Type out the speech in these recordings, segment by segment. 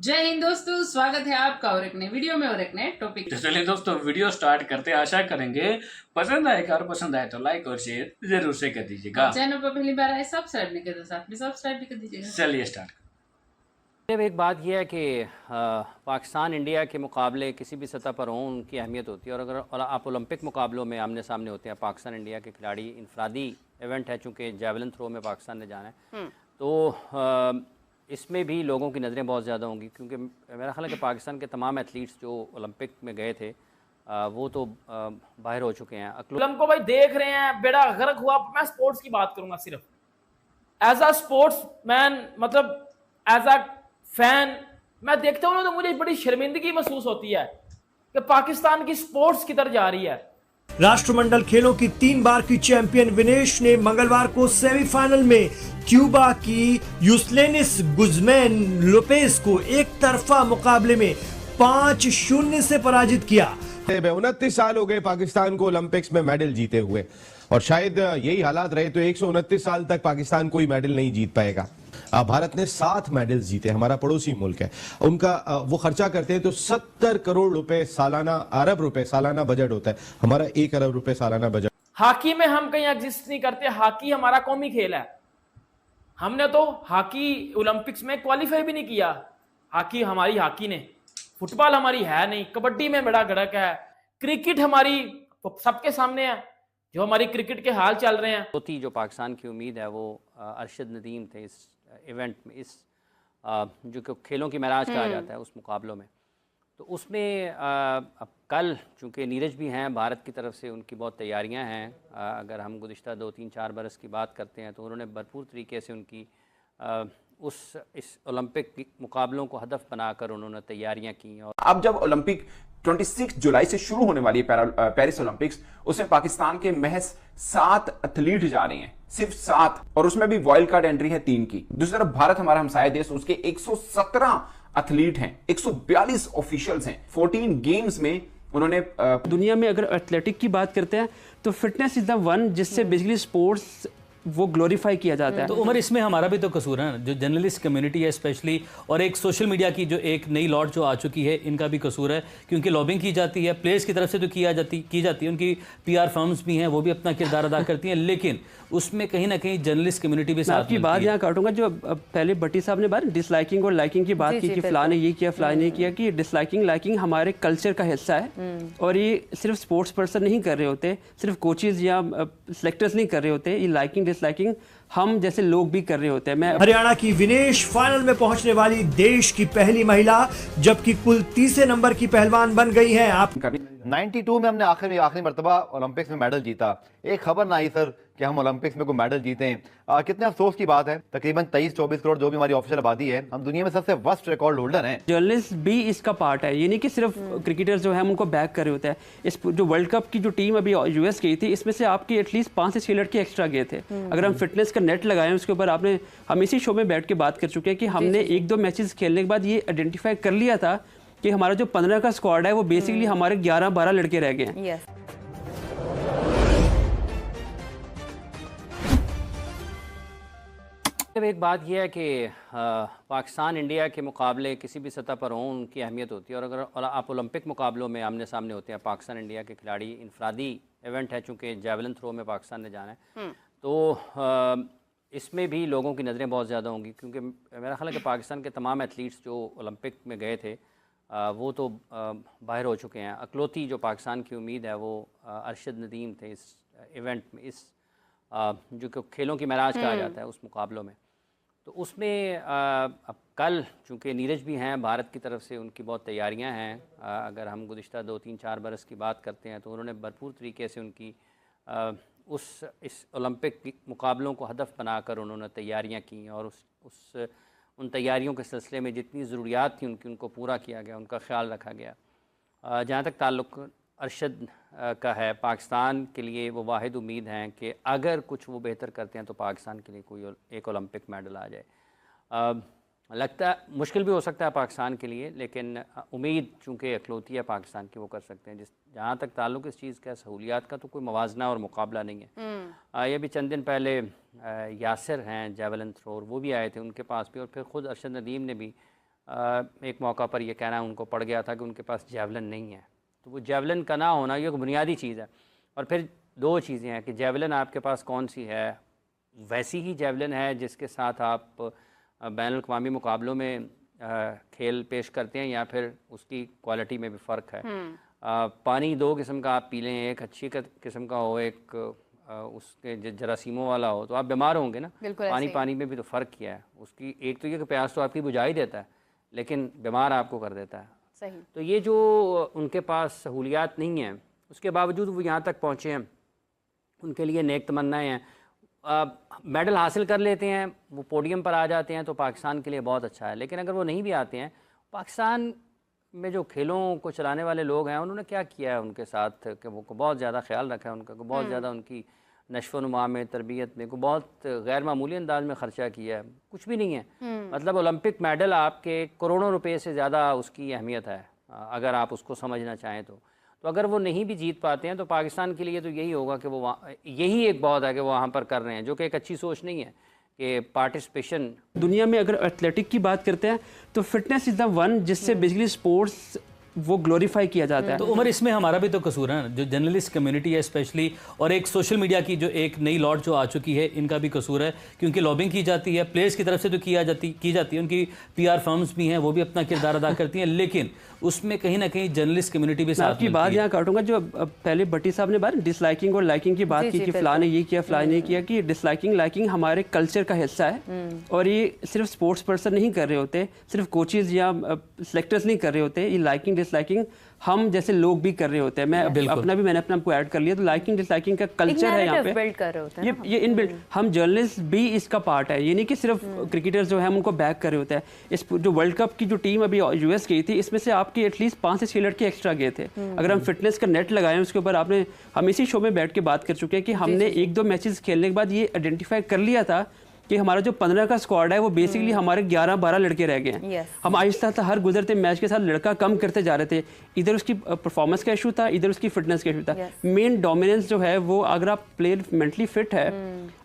जय हिंद दोस्तों, स्वागत है आपका और एक नए वीडियो में और एक नए टॉपिक। तो चलिए दोस्तों वीडियो स्टार्ट करते हैं। आशा करेंगे पसंद आएगा और पसंद आए तो लाइक और शेयर जरूर से कर दीजिएगा। चैनल पर पहली बार आए सब्सक्राइब नहीं करते, साथ में सब्सक्राइब भी कर दीजिएगा। चलिए स्टार्ट। एक बात यह है कि पाकिस्तान इंडिया के मुकाबले किसी भी सतह पर हों उनकी अहमियत होती है। और अगर आप ओलंपिक मुकाबलों में आमने सामने होते हैं पाकिस्तान इंडिया के खिलाड़ी, इनफरादी इवेंट है चूँकि जेवलिन थ्रो में पाकिस्तान ने जाना है, तो इसमें भी लोगों की नज़रें बहुत ज़्यादा होंगी, क्योंकि मेरा ख्याल है कि पाकिस्तान के तमाम एथलीट्स जो ओलंपिक में गए थे वो तो बाहर हो चुके हैं। फिल्म को भाई देख रहे हैं, बेड़ा गर्क हुआ। मैं स्पोर्ट्स की बात करूंगा सिर्फ एज अ स्पोर्ट्स मैन, मतलब एज अ फैन मैं देखता हूँ तो मुझे बड़ी शर्मिंदगी महसूस होती है कि पाकिस्तान की स्पोर्ट्स किधर जा रही है। राष्ट्रमंडल खेलों की 3 बार की चैंपियन विनेश ने मंगलवार को सेमीफाइनल में क्यूबा की यूस्लेनिस गुज़मैन लोपेज को एक तरफा मुकाबले में 5-0 से पराजित किया। 29 साल हो गए पाकिस्तान को ओलंपिक्स में मेडल जीते हुए, और शायद यही हालात रहे तो 129 साल तक पाकिस्तान कोई मेडल नहीं जीत पाएगा। भारत ने 7 मेडल्स जीते, हमारा पड़ोसी मुल्क है। उनका वो खर्चा करते हैं तो 70 करोड़ रुपए सालाना, अरब रुपए सालाना बजट होता है। हमारा 1 अरब रुपए सालाना बजट। हॉकी में हम कहीं एग्जिस्ट नहीं करते। हॉकी हमारा कौमी खेल है। हमने तो हॉकी ओलंपिक्स में क्वालिफाई भी नहीं किया। हॉकी हमारी हॉकी ने, फुटबॉल हमारी है नहीं, कबड्डी में बड़ा गड़क है, क्रिकेट हमारी सबके सामने है जो हमारी क्रिकेट के हाल चल रहे हैं। चौथी जो पाकिस्तान की उम्मीद है वो अरशद नदीम थे इस इवेंट में, इस जो कि खेलों की महराज कहा जाता है उस मुकाबलों में। तो उसमें अब कल चूँकि नीरज भी हैं भारत की तरफ से, उनकी बहुत तैयारियां हैं। अगर हम गुज़िश्ता 2-3-4 बरस की बात करते हैं तो उन्होंने भरपूर तरीके से उनकी इस ओलंपिक मुकाबलों को हदफ बनाकर उन्होंने तैयारियां की। और अब जब ओलंपिक 26 जुलाई से शुरू होने वाली है पेरिस ओलंपिक्स, उसमें पाकिस्तान के महज 7 एथलीट जा रहे हैं, सिर्फ 7, और उसमें भी वाइल्ड कार्ड एंट्री है 3 की। दूसरी तरफ भारत हमारा हमसाया देश, उसके 117 एथलीट हैं, 142 ऑफिशियल्स हैं। 14 गेम्स में उन्होंने दुनिया में अगर एथलेटिक की बात करते हैं तो फिटनेस इज द वन जिससे बेसिकली स्पोर्ट्स वो ग्लोरीफाई किया जाता है। तो उमर, इसमें हमारा भी तो कसूर है ना, जो जर्नलिस्ट कम्युनिटी है स्पेशली, और एक सोशल मीडिया की जो एक नई लॉट जो आ चुकी है, इनका भी कसूर है, क्योंकि लॉबिंग की जाती है प्लेयर्स की तरफ से तो की जाती है। उनकी पीआर फर्म्स भी हैं, वो भी अपना किरदार अदा करती हैं, लेकिन उसमें कहीं ना कहीं जर्नलिस्ट कम्युनिटी भी साथ की बात यहाँ काटूंगा। जो पहले भट्टी साहब ने बात डिसलाइकिंग और लाइकिंग की बात की कि फलां ने ये किया फलां ने किया, कि डिसलाइकिंग लाइकिंग हमारे कल्चर का हिस्सा है। और ये सिर्फ स्पोर्ट्स पर्सन नहीं कर रहे होते, सिर्फ कोचेज या सेलेक्टर्स नहीं कर रहे होते, ये लाइकिंग डिसलाइकिंग हम जैसे लोग भी कर रहे होते हैं। मैं हरियाणा की विनेश फाइनल में पहुंचने वाली देश की पहली महिला, जबकि कुल 30 नंबर की पहलवान बन गई हैं। आप 92 में हमने आखिरी मरतबा ओलंपिक्स में मेडल जीता। एक खबर ना आई सर कि हम ओलंपिक्स में कोई मेडल जीते हैं। कितने अफसोस की बात है। तकरीबन 23-24 करोड़ जो भी हमारी ऑफिशियल आबादी है, हम दुनिया में सबसे वर्स्ट रिकॉर्ड होल्डर हैं। जर्नलिस्ट भी इसका पार्ट है, ये नहीं कि सिर्फ क्रिकेटर्स जो है उनको बैक कर रहे होते हैं। इस जो वर्ल्ड कप की जो टीम अभी यूएस गई थी, इसमें से आपकी एटलीस्ट 5 से 6 लड़के एक्स्ट्रा गए थे। अगर हम फिटनेस का नेट लगाएं उसके ऊपर, आपने हम इसी शो में बैठ के बात कर चुके हैं कि हमने 1-2 मैचेस खेलने के बाद ये आइडेंटिफाई कर लिया था कि हमारा जो 15 का स्क्वाड है वो बेसिकली हमारे 11-12 लड़के रह गए हैं। एक बात यह है कि पाकिस्तान इंडिया के मुकाबले किसी भी सतह पर हों उनकी अहमियत होती है। और अगर आप ओलंपिक मुकाबलों में आमने सामने होते हैं पाकिस्तान इंडिया के खिलाड़ी, इनफरादी इवेंट है चूँकि जेवलिन थ्रो में पाकिस्तान ने जाना है, तो इसमें भी लोगों की नज़रें बहुत ज़्यादा होंगी, क्योंकि मेरा ख्याल है कि पाकिस्तान के तमाम एथलीट्स जो ओलंपिक में गए थे वो तो बाहर हो चुके हैं। अकलौती जो पाकिस्तान की उम्मीद है वो अरशद नदीम थे इस इवेंट में, इस जो कि खेलों की महराज कहा जाता है उस मुकाबलों में। तो उसमें अब कल चूँकि नीरज भी हैं भारत की तरफ से, उनकी बहुत तैयारियां हैं। अगर हम गुज़िश्ता 2-3-4 बरस की बात करते हैं तो उन्होंने भरपूर तरीके से उनकी इस ओलंपिक मुकाबलों को हदफ बनाकर उन्होंने तैयारियां की। और उन तैयारियों के सिलसिले में जितनी ज़रूरियात थी उनको पूरा किया गया, उनका ख्याल रखा गया। जहाँ तक ताल्लुक़ अरशद का है, पाकिस्तान के लिए वो वाहिद उम्मीद हैं कि अगर कुछ वो बेहतर करते हैं तो पाकिस्तान के लिए कोई एक ओलंपिक मेडल आ जाए। लगता है मुश्किल भी हो सकता है पाकिस्तान के लिए, लेकिन उम्मीद चूँकि अखलौती है पाकिस्तान की, वो कर सकते हैं। जहाँ तक ताल्लुक़ इस चीज़ का, सहूलियात का, तो कोई मवाजना और मुकाबला नहीं है। ये भी चंद दिन पहले यासिर हैं जेवलिन थ्रोर, वो भी आए थे, उनके पास भी, और फिर ख़ुद अरशद नदीम ने भी एक मौका पर ये कहना उनको पड़ गया था कि उनके पास जेवलिन नहीं है। तो वो जेवलिन का ना होना ये एक बुनियादी चीज़ है। और फिर दो चीज़ें हैं कि जेवलिन आपके पास कौन सी है, वैसी ही जेवलिन है जिसके साथ आप बैनुल-अक़वामी मुकाबलों में खेल पेश करते हैं, या फिर उसकी क्वालिटी में भी फ़र्क है। पानी दो किस्म का आप पी लें, एक अच्छी किस्म का हो, एक उसके जरासीमों वाला हो, तो आप बीमार होंगे ना। पानी में भी तो फ़र्क किया है उसकी। एक तो ये कि प्यास तो आपकी बुझा ही देता है, लेकिन बीमार आपको कर देता है। सही। तो ये जो उनके पास सहूलियात नहीं हैं, उसके बावजूद वो यहाँ तक पहुँचे हैं, उनके लिए नेक तमन्नाएँ हैं। मेडल हासिल कर लेते हैं, वो पोडियम पर आ जाते हैं, तो पाकिस्तान के लिए बहुत अच्छा है। लेकिन अगर वो नहीं भी आते हैं, पाकिस्तान में जो खेलों को चलाने वाले लोग हैं उन्होंने क्या किया है उनके साथ कि वो को बहुत ज़्यादा ख्याल रखा है उनका, को बहुत ज़्यादा उनकी नश्व नुमा में, तरबियत में, को बहुत गैर मामूली अंदाज में ख़र्चा किया है। कुछ भी नहीं है। मतलब ओलंपिक मेडल आपके करोड़ों रुपए से ज़्यादा उसकी अहमियत है, अगर आप उसको समझना चाहें तो अगर वो नहीं भी जीत पाते हैं तो पाकिस्तान के लिए तो यही होगा कि वो यही एक बहुत है कि वो वहाँ पर कर रहे हैं, जो कि एक अच्छी सोच नहीं है कि पार्टिसिपेशन। दुनिया में अगर एथलेटिक की बात करते हैं तो फिटनेस इज़ द वन जिससे बेसिकली स्पोर्ट्स वो ग्लोरीफाई किया जाता है। तो उमर, इसमें हमारा भी तो कसूर है ना, जो जर्नलिस्ट कम्युनिटी है स्पेशली, और एक सोशल मीडिया की जो एक नई लॉट जो आ चुकी है, इनका भी कसूर है, क्योंकि लॉबिंग की जाती है, प्लेयर्स की तरफ से तो की जाती है, उनकी पीआर फर्म्स भी हैं, वो भी अपना किरदार अदा करती हैं, लेकिन उसमें कहीं ना कहीं जर्नलिस्ट कम्युनिटी भी साथ की बात यहाँ काटूंगा। जो पहले भट्टी साहब ने बात डिसलाइकिंग और लाइकिंग की बात की कि फलां ने ये किया, फलां ने किया, कि डिसलाइकिंग लाइकिंग हमारे कल्चर का हिस्सा है, और ये सिर्फ स्पोर्ट्स पर्सन नहीं कर रहे होते, सिर्फ कोचेज या सेलेक्टर्स नहीं कर रहे होते, ये लाइकिंग डिसलाइकिंग हम जैसे लोग भी कर रहे होते हैं। मैंने अपना आपको ऐड कर लिया, तो लाइकिंग डिसलाइकिंग का कल्चर है यहाँ पे, बिल्ड कर रहे होते हैं ये इनबिल्ट। हम जर्नलिस्ट भी इसका पार्ट है, ये नहीं कि सिर्फ क्रिकेटर्स जो हैं उनको बैक कर रहे होते हैं। इस जो वर्ल्ड कप की जो टीम अभी यूएस गई थी, इसमें से आपके एटलीस्ट 5 से 6 लड़के एक्स्ट्रा गए थे। अगर हम फिटनेस का नेट लगाएं उसके ऊपर, हम इसी शो में बैठ के बात कर चुके हैं कि हमने 1-2 मैचेस खेलने के बाद ये आइडेंटिफाई कर लिया था कि हमारा जो 15 का स्क्वाड है वो बेसिकली हमारे 11-12 लड़के रह गए हैं। हम आहिस्ता हर गुजरते मैच के साथ लड़का कम करते जा रहे थे। इधर उसकी परफॉर्मेंस का इशू था, इधर उसकी फिटनेस का इशू था। मेन डोमिनेंस जो है वो, अगर आप प्लेयर मेंटली फिट है,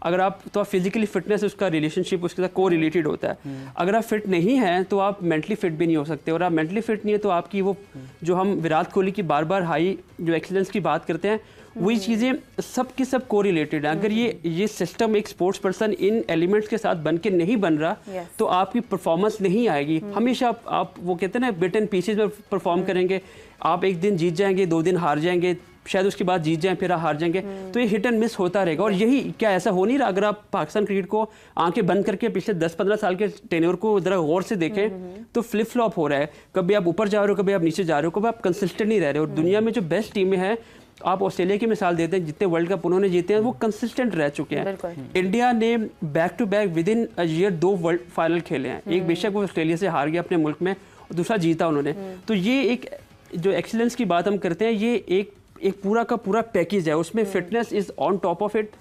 अगर आप तो आप फिजिकली फिटनेस उसका रिलेशनशिप उसके साथ को रिलेटेड होता है। अगर आप फिट नहीं है तो आप मेंटली फिट भी नहीं हो सकते, और आप मेंटली फिट नहीं है तो आपकी वो जो हम विराट कोहली की बार हाई जो एक्सीलेंस की बात करते हैं, वही चीज़ें सब की सब को रिलेटेड है। अगर ये सिस्टम एक स्पोर्ट्स पर्सन इन एलिमेंट्स के साथ बन के नहीं बन रहा तो आपकी परफॉर्मेंस नहीं आएगी। हमेशा आप वो कहते हैं ना, बिट एंड पीसेज में परफॉर्म करेंगे। आप एक दिन जीत जाएंगे, 2 दिन हार जाएंगे, शायद उसके बाद जीत जाएं, फिर हार जाएंगे, तो ये हिट एंड मिस होता रहेगा। और यही क्या ऐसा हो नहीं रहा? अगर आप पाकिस्तान क्रिकेट को आंखें बंद करके पिछले 10-15 साल के टेन्योर को जरा गौर से देखें तो फ्लिप फ्लॉप हो रहा है। कभी आप ऊपर जा रहे हो, कभी आप नीचे जा रहे हो, कभी आप कंसिस्टेंट नहीं रह रहे हो। और दुनिया में जो बेस्ट टीमें हैं, आप ऑस्ट्रेलिया की मिसाल देते हैं, जितने वर्ल्ड कप उन्होंने जीते हैं वो कंसिस्टेंट रह चुके हैं। इंडिया ने back to back within a year 2 world final खेले हैं। एक बेशक वो ऑस्ट्रेलिया से हार गया अपने मुल्क में, और दूसरा जीता उन्होंने। तो ये एक जो एक्सीलेंस की बात हम करते हैं, ये एक पूरा का पूरा पैकेज है, उसमें fitness is on top of it.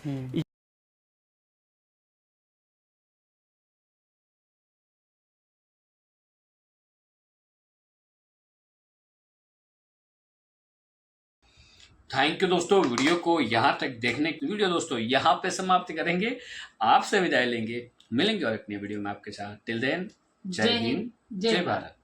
Thank you दोस्तों, वीडियो को यहाँ तक देखने के वीडियो दोस्तों यहाँ पे समाप्त करेंगे, आपसे विदाई लेंगे, मिलेंगे और एक नई वीडियो में आपके साथ। टिल देन, जय हिंद, जय भारत।